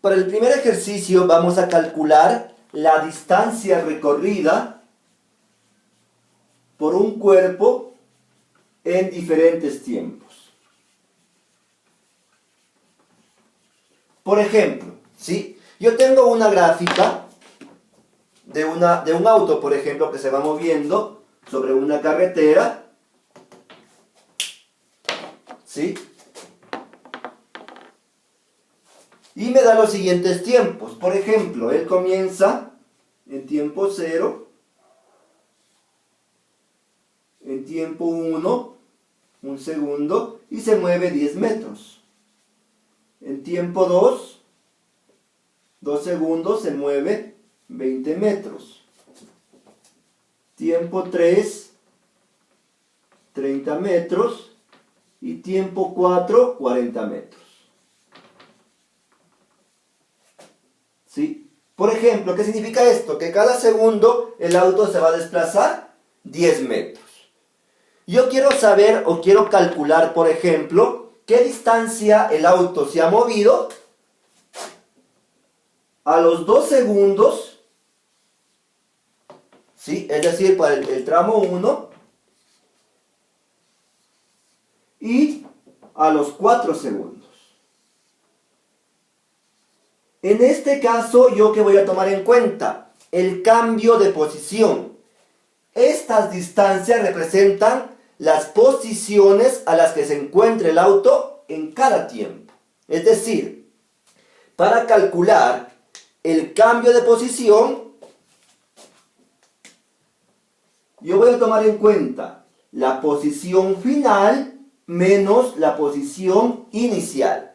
Para el primer ejercicio vamos a calcular la distancia recorrida por un cuerpo en diferentes tiempos. Por ejemplo, ¿sí? Yo tengo una gráfica de un auto, por ejemplo, que se va moviendo sobre una carretera, ¿sí? Y me da los siguientes tiempos. Por ejemplo, él comienza en tiempo 0, en tiempo 1, un segundo, y se mueve 10 metros. En tiempo 2, 2 segundos, se mueve 20 metros. Tiempo 3, 30 metros. Y tiempo 4, 40 metros. ¿Sí? Por ejemplo, ¿qué significa esto? Que cada segundo el auto se va a desplazar 10 metros. Yo quiero saber o quiero calcular, por ejemplo, qué distancia el auto se ha movido a los 2 segundos, ¿sí? Es decir, para el tramo 1, y a los 4 segundos. En este caso, ¿yo qué voy a tomar en cuenta? El cambio de posición. Estas distancias representan las posiciones a las que se encuentra el auto en cada tiempo. Es decir, para calcular el cambio de posición, yo voy a tomar en cuenta la posición final menos la posición inicial.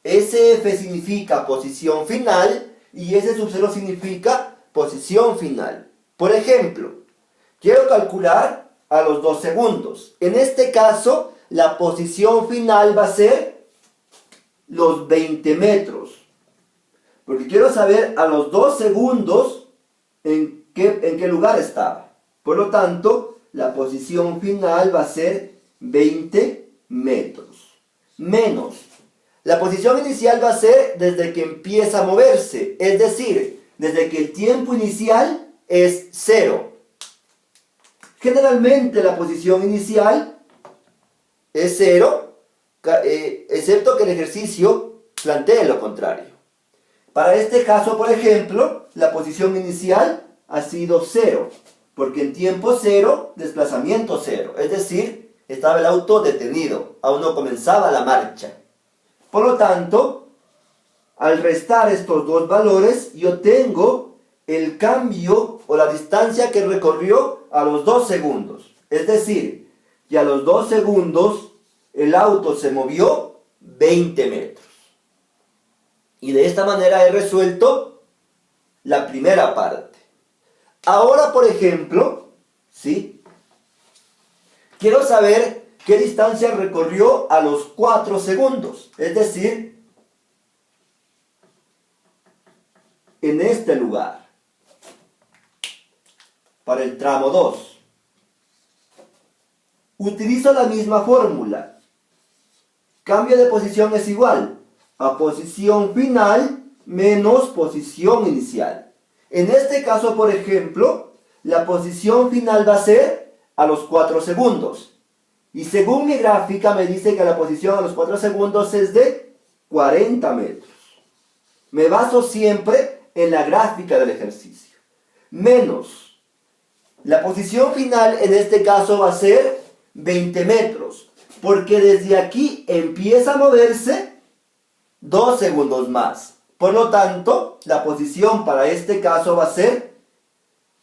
SF significa posición final y S sub 0 significa posición final. Por ejemplo, quiero calcular a los 2 segundos. En este caso, la posición final va a ser los 20 metros. Porque quiero saber a los 2 segundos en qué lugar estaba. Por lo tanto, la posición final va a ser 20 metros. Menos. La posición inicial va a ser desde que empieza a moverse. Es decir, desde que el tiempo inicial es 0. Generalmente la posición inicial es 0, excepto que el ejercicio plantee lo contrario. Para este caso, por ejemplo, la posición inicial ha sido 0, porque en tiempo 0, desplazamiento 0, es decir, estaba el auto detenido, aún no comenzaba la marcha. Por lo tanto, al restar estos dos valores, yo tengo el cambio o la distancia que recorrió a los 2 segundos. Es decir, que a los 2 segundos el auto se movió 20 metros. Y de esta manera he resuelto la primera parte. Ahora, por ejemplo, ¿sí? Quiero saber qué distancia recorrió a los 4 segundos. Es decir, en este lugar. Para el tramo 2. Utilizo la misma fórmula. Cambio de posición es igual a posición final menos posición inicial. En este caso, por ejemplo, la posición final va a ser a los 4 segundos. Y según mi gráfica me dice que la posición a los 4 segundos es de 40 metros. Me baso siempre en la gráfica del ejercicio. Menos. La posición final en este caso va a ser 20 metros. Porque desde aquí empieza a moverse 2 segundos más. Por lo tanto, la posición para este caso va a ser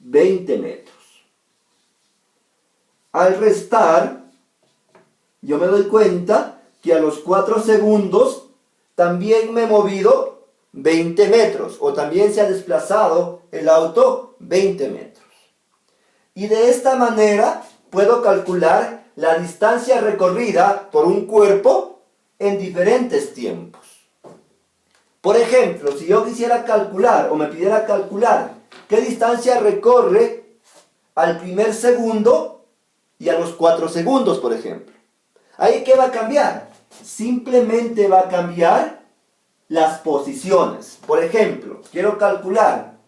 20 metros. Al restar, yo me doy cuenta que a los 4 segundos también me he movido 20 metros. O también se ha desplazado el auto 20 metros. Y de esta manera puedo calcular la distancia recorrida por un cuerpo en diferentes tiempos. Por ejemplo, si yo quisiera calcular o me pidiera calcular qué distancia recorre al primer segundo y a los 4 segundos, por ejemplo. ¿Ahí qué va a cambiar? Simplemente va a cambiar las posiciones. Por ejemplo, quiero calcular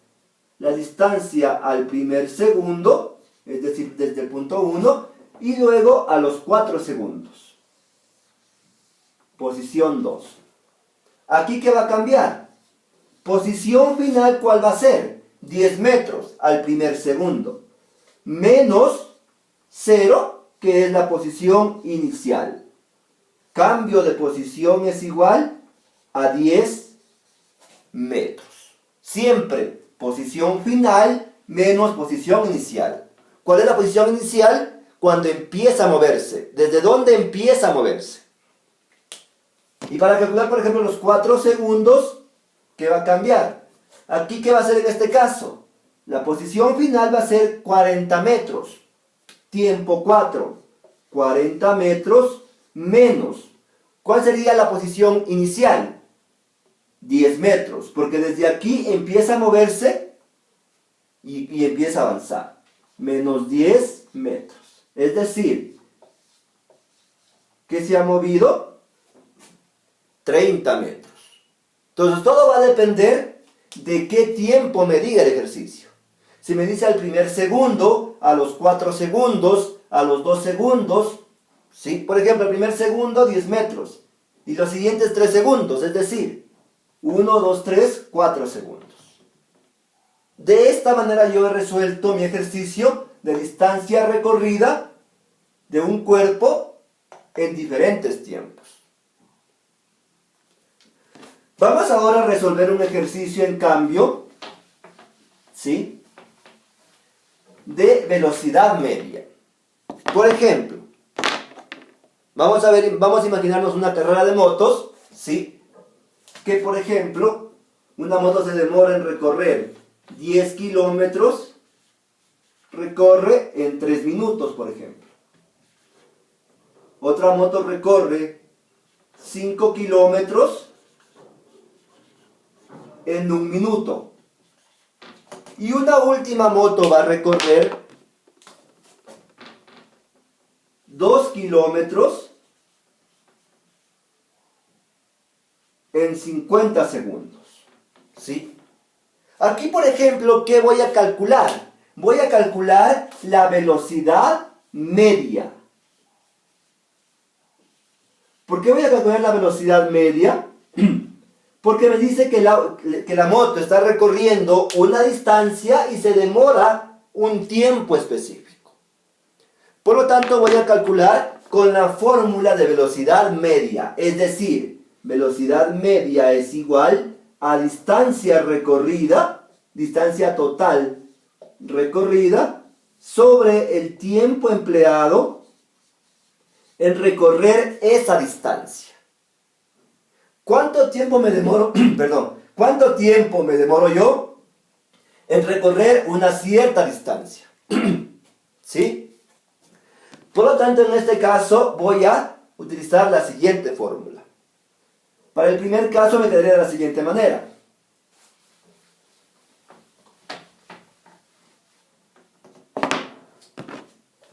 la distancia al primer segundo, es decir, desde el punto 1, y luego a los 4 segundos. Posición 2. ¿Aquí qué va a cambiar? Posición final, ¿cuál va a ser? 10 metros al primer segundo. Menos 0, que es la posición inicial. Cambio de posición es igual a 10 metros. Siempre posición final menos posición inicial. ¿Cuál es la posición inicial? Cuando empieza a moverse. ¿Desde dónde empieza a moverse? Y para calcular, por ejemplo, los 4 segundos, ¿qué va a cambiar? Aquí, ¿qué va a ser en este caso? La posición final va a ser 40 metros. Tiempo 4. 40 metros menos. ¿Cuál sería la posición inicial? 10 metros. Porque desde aquí empieza a moverse y empieza a avanzar. Menos 10 metros. Es decir, que se ha movido 30 metros. Entonces todo va a depender de qué tiempo me diga el ejercicio. Si me dice al primer segundo, a los 4 segundos, a los 2 segundos, ¿sí? Por ejemplo, el primer segundo 10 metros y los siguientes 3 segundos, es decir, 1, 2, 3, 4 segundos. De esta manera yo he resuelto mi ejercicio de distancia recorrida de un cuerpo en diferentes tiempos. Vamos ahora a resolver un ejercicio en cambio, ¿sí?, de velocidad media. Por ejemplo, vamos a imaginarnos una carrera de motos, ¿sí?, que por ejemplo, una moto se demora en recorrer 10 kilómetros, recorre en 3 minutos, por ejemplo. Otra moto recorre 5 kilómetros en 1 minuto. Y una última moto va a recorrer 2 kilómetros en 50 segundos. ¿Sí? Aquí, por ejemplo, ¿qué voy a calcular? Voy a calcular la velocidad media. ¿Por qué voy a calcular la velocidad media? Porque me dice que la moto está recorriendo una distancia y se demora un tiempo específico. Por lo tanto, voy a calcular con la fórmula de velocidad media. Es decir, velocidad media es igual a distancia recorrida, distancia total recorrida, sobre el tiempo empleado en recorrer esa distancia. ¿Cuánto tiempo me demoro, cuánto tiempo me demoro yo en recorrer una cierta distancia? ¿Sí? Por lo tanto, en este caso voy a utilizar la siguiente fórmula. Para el primer caso me quedaría de la siguiente manera.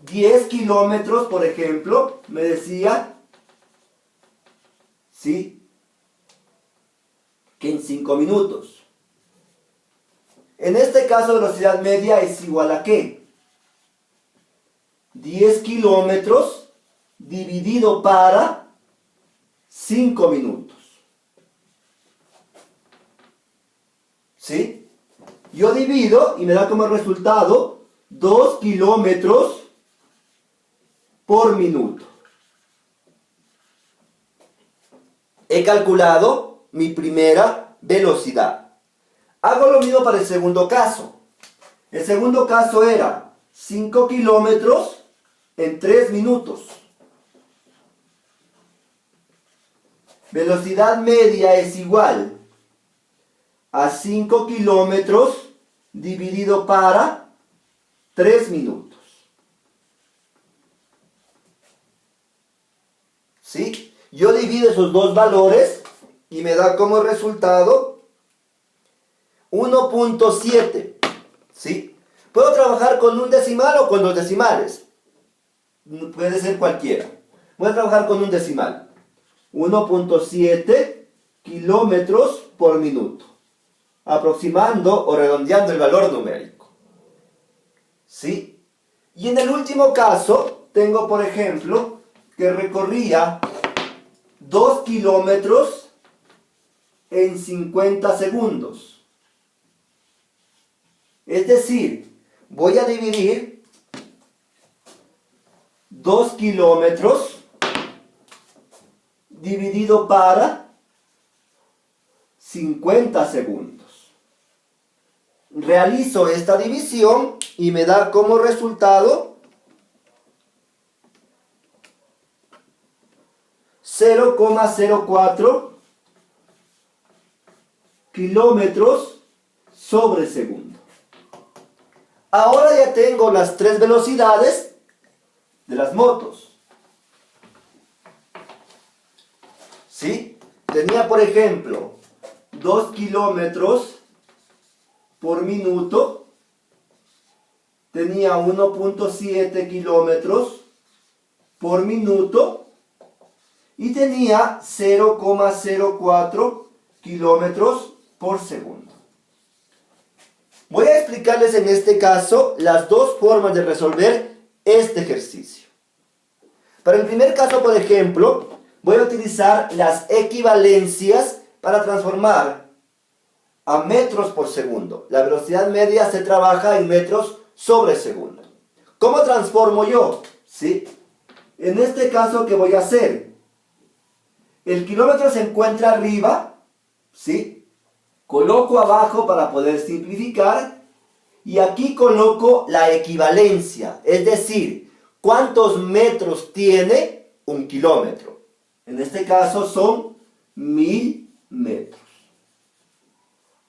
$10 kilómetros, por ejemplo, me decía, ¿sí?, que en 5 minutos. En este caso, velocidad media es igual a ¿qué? 10 kilómetros dividido para 5 minutos. ¿Sí? Yo divido y me da como resultado 2 kilómetros por minuto. He calculado mi primera velocidad. Hago lo mismo para el segundo caso. El segundo caso era 5 kilómetros en 3 minutos. Velocidad media es igual a 5 kilómetros dividido para 3 minutos. ¿Sí? Yo divido esos dos valores y me da como resultado 1.7. ¿Sí? Puedo trabajar con un decimal o con 2 decimales. Puede ser cualquiera. Voy a trabajar con un decimal. 1.7, kilómetros por minuto, aproximando o redondeando el valor numérico. ¿Sí? Y en el último caso, tengo por ejemplo que recorría 2 kilómetros en 50 segundos. Es decir, voy a dividir 2 kilómetros dividido para 50 segundos. Realizo esta división y me da como resultado 0,04 kilómetros sobre segundo. Ahora ya tengo las tres velocidades de las motos. ¿Sí? Tenía, por ejemplo, 2 kilómetros por minuto. Tenía 1.7 kilómetros por minuto. Y tenía 0,04 kilómetros por segundo. Voy a explicarles en este caso las dos formas de resolver este ejercicio. Para el primer caso, por ejemplo, voy a utilizar las equivalencias para transformar a metros por segundo. La velocidad media se trabaja en metros sobre segundo. ¿Cómo transformo yo? ¿Sí? En este caso, ¿qué voy a hacer? El kilómetro se encuentra arriba, ¿sí? Coloco abajo para poder simplificar y aquí coloco la equivalencia, es decir, ¿cuántos metros tiene un kilómetro? En este caso son 1000 metros.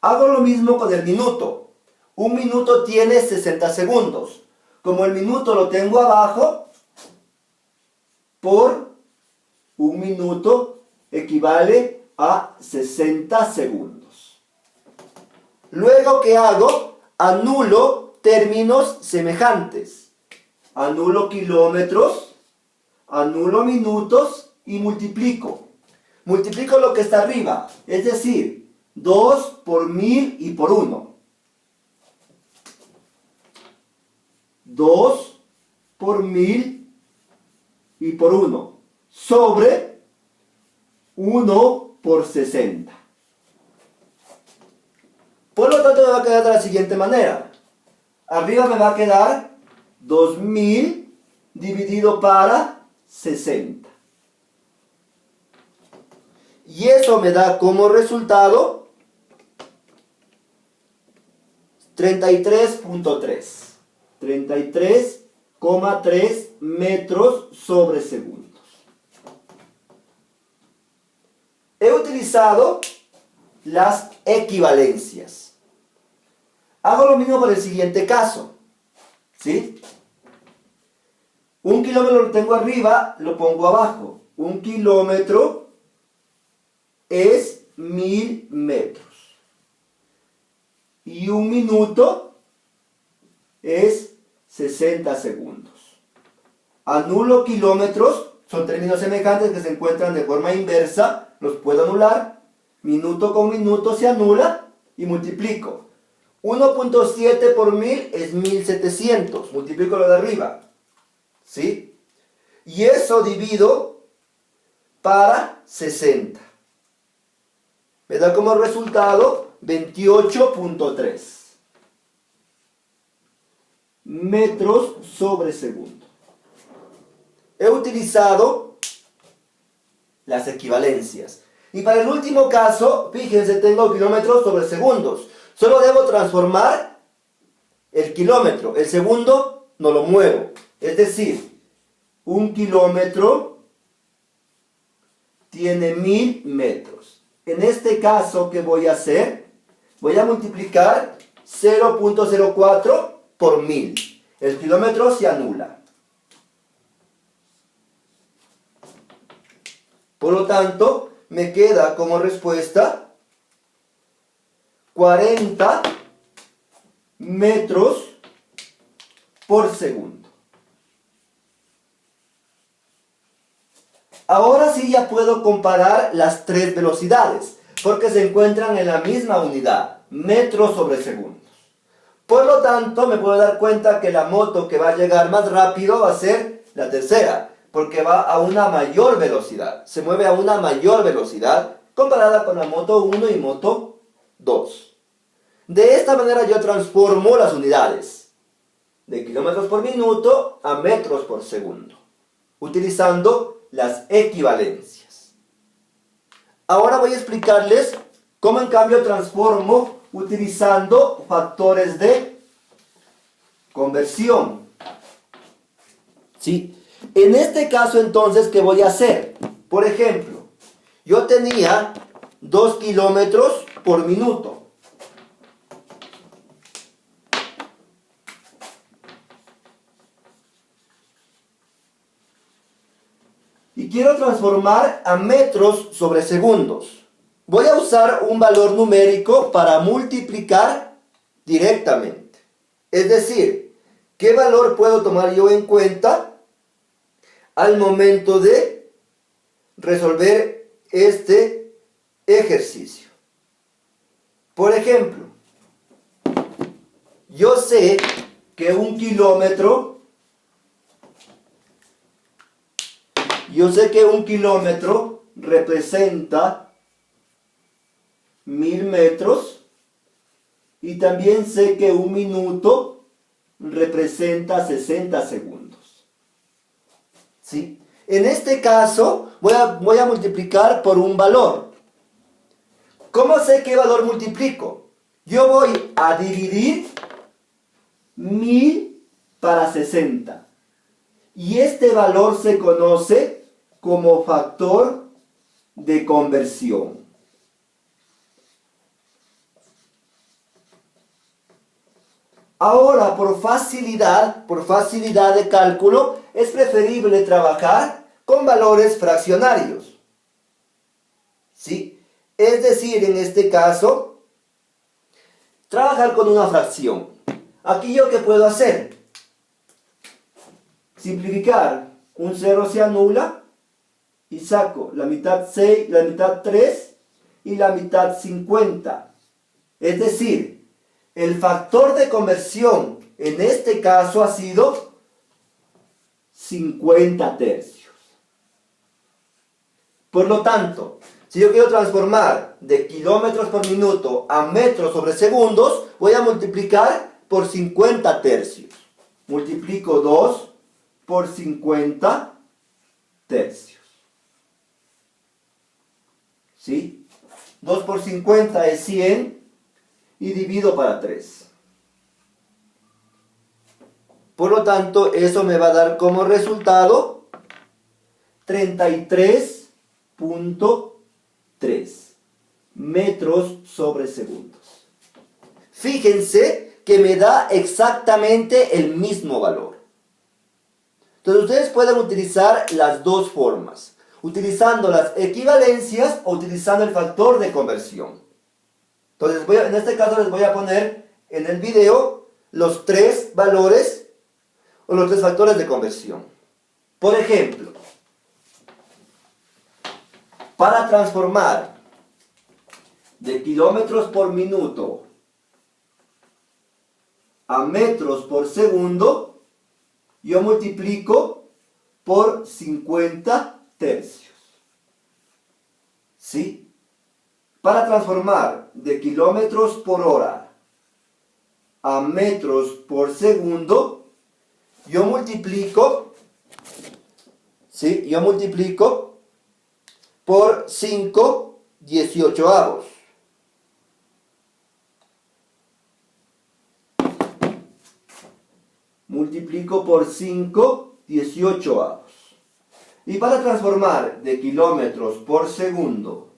Hago lo mismo con el minuto. Un minuto tiene 60 segundos. Como el minuto lo tengo abajo, por un minuto equivale a 60 segundos. Luego, ¿qué hago? Anulo términos semejantes. Anulo kilómetros, anulo minutos y multiplico. Multiplico lo que está arriba, es decir, 2 por 1000 y por 1. 2 por 1000 y por 1. Sobre 1 por 60. Por lo tanto, me va a quedar de la siguiente manera. Arriba me va a quedar 2000 dividido para 60. Y eso me da como resultado 33.3. 33,3 metros sobre segundos. He utilizado las equivalencias. Hago lo mismo para el siguiente caso. ¿Sí? Un kilómetro lo tengo arriba, lo pongo abajo. Un kilómetro es 1000 metros. Y un minuto es 60 segundos. Anulo kilómetros, son términos semejantes que se encuentran de forma inversa, los puedo anular. Minuto con minuto se anula y multiplico. 1.7 por 1000 es 1700. Multiplico lo de arriba. ¿Sí? Y eso divido para 60. Me da como resultado 28.3 metros sobre segundo. He utilizado las equivalencias. Y para el último caso, fíjense, tengo kilómetros sobre segundos. Solo debo transformar el kilómetro. El segundo no lo muevo. Es decir, un kilómetro tiene 1000 metros. En este caso, ¿qué voy a hacer? Voy a multiplicar 0.04 por 1000. El kilómetro se anula. Por lo tanto, me queda como respuesta 40 metros por segundo. Ahora sí ya puedo comparar las tres velocidades. porque se encuentran en la misma unidad, metros sobre segundos. Por lo tanto, me puedo dar cuenta que la moto que va a llegar más rápido va a ser la tercera, porque va a una mayor velocidad, se mueve a una mayor velocidad comparada con la moto 1 y moto 2. De esta manera yo transformo las unidades de kilómetros por minuto a metros por segundo, utilizando las equivalencias. Ahora voy a explicarles cómo en cambio transformo utilizando factores de conversión. ¿Sí? En este caso entonces, ¿qué voy a hacer? Por ejemplo, yo tenía 2 kilómetros por minuto. Y quiero transformar a metros sobre segundos. Voy a usar un valor numérico para multiplicar directamente. Es decir, ¿qué valor puedo tomar yo en cuenta al momento de resolver este ejercicio? Por ejemplo, yo sé que un kilómetro representa 1000 metros y también sé que un minuto representa 60 segundos. ¿Sí? En este caso voy a multiplicar por un valor. ¿Cómo sé qué valor multiplico? Yo voy a dividir 1000 para 60. Y este valor se conoce como factor de conversión. Ahora, por facilidad de cálculo, es preferible trabajar con valores fraccionarios. ¿Sí? Es decir, en este caso, trabajar con una fracción. Aquí yo, ¿qué puedo hacer? Simplificar. Un 0 se anula y saco la mitad 6, la mitad 3 y la mitad 50. Es decir, el factor de conversión en este caso ha sido 50 tercios. Por lo tanto, si yo quiero transformar de kilómetros por minuto a metros sobre segundos, voy a multiplicar por 50 tercios. Multiplico 2 por 50 tercios. ¿Sí? 2 por 50 es 100 y divido para 3. Por lo tanto, eso me va a dar como resultado 33.3 metros sobre segundos. Fíjense que me da exactamente el mismo valor. Entonces ustedes pueden utilizar las dos formas, utilizando las equivalencias o utilizando el factor de conversión. Entonces en este caso les voy a poner en el video los 3 valores o los 3 factores de conversión. Por ejemplo, para transformar de kilómetros por minuto a metros por segundo, yo multiplico por 50 tercios. ¿Sí? Para transformar de kilómetros por hora a metros por segundo, yo multiplico, ¿sí? Yo multiplico por 5/18. Multiplico por 5/18. Y para transformar de kilómetros por segundo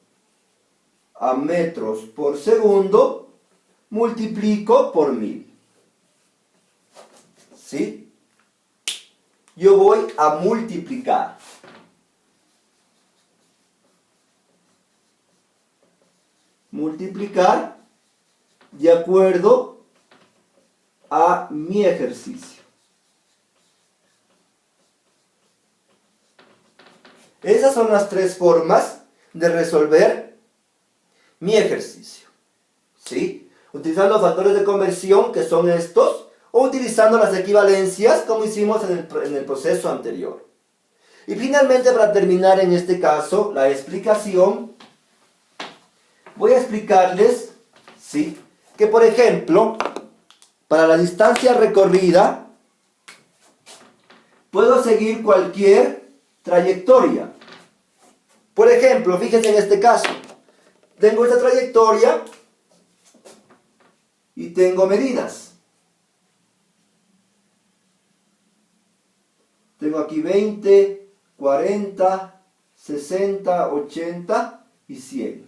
a metros por segundo, multiplico por 1000. ¿Sí? Yo voy a multiplicar. Multiplicar de acuerdo a mi ejercicio. Esas son las 3 formas de resolver mi ejercicio. ¿Sí? Utilizando factores de conversión, que son estos, o utilizando las equivalencias, como hicimos en el proceso anterior. Y finalmente, para terminar en este caso, la explicación, voy a explicarles, ¿sí?, que por ejemplo, para la distancia recorrida, puedo seguir cualquier trayectoria. Por ejemplo, fíjense en este caso, tengo esta trayectoria y tengo medidas. Tengo aquí 20, 40, 60, 80 y 100.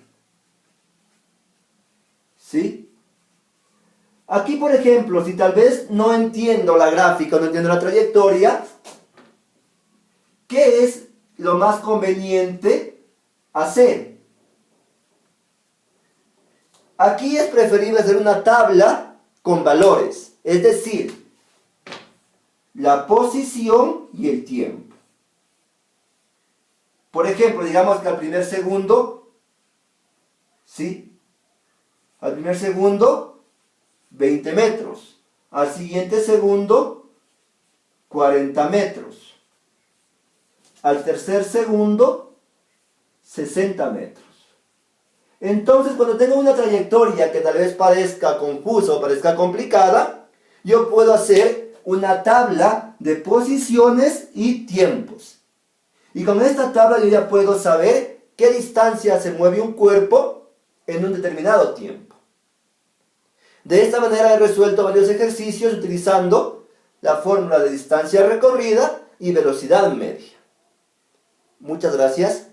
¿Sí? Aquí, por ejemplo, si tal vez no entiendo la gráfica, no entiendo la trayectoria, ¿qué es lo más conveniente hacer? Aquí es preferible hacer una tabla con valores, es decir, la posición y el tiempo. Por ejemplo, digamos que al primer segundo, ¿sí?, al primer segundo, 20 metros. Al siguiente segundo, 40 metros. Al tercer segundo, 60 metros. Entonces, cuando tengo una trayectoria que tal vez parezca confusa o parezca complicada, yo puedo hacer una tabla de posiciones y tiempos. Y con esta tabla yo ya puedo saber qué distancia se mueve un cuerpo en un determinado tiempo. De esta manera he resuelto varios ejercicios utilizando la fórmula de distancia recorrida y velocidad media. Muchas gracias.